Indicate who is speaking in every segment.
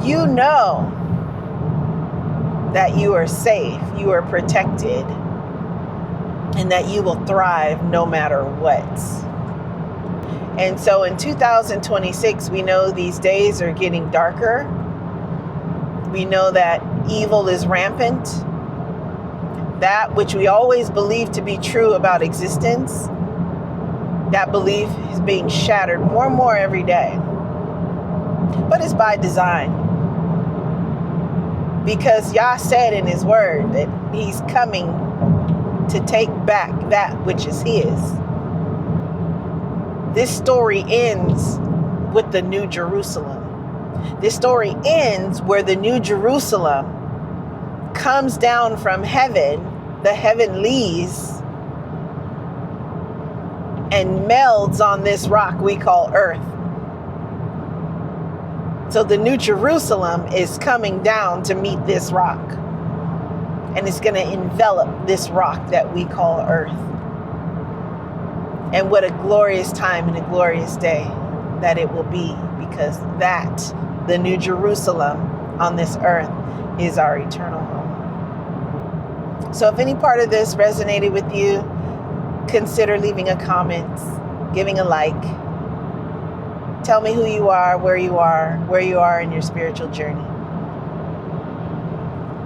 Speaker 1: you know that you are safe, you are protected, and that you will thrive no matter what. And so in 2026, we know these days are getting darker. We know that evil is rampant. That which we always believed to be true about existence, that belief is being shattered more and more every day. But it's by design. Because Yah said in his word that he's coming to take back that which is his. This story ends with the New Jerusalem. This story ends where the New Jerusalem comes down from heaven, the heavenlies, and melds on this rock we call earth. So the New Jerusalem is coming down to meet this rock. And it's going to envelop this rock that we call earth. And what a glorious time and a glorious day that it will be, because that, the New Jerusalem on this earth, is our eternal home. So if any part of this resonated with you, consider leaving a comment, giving a like. Tell me who you are, where you are in your spiritual journey.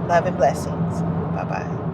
Speaker 1: Love and blessings. Bye-bye.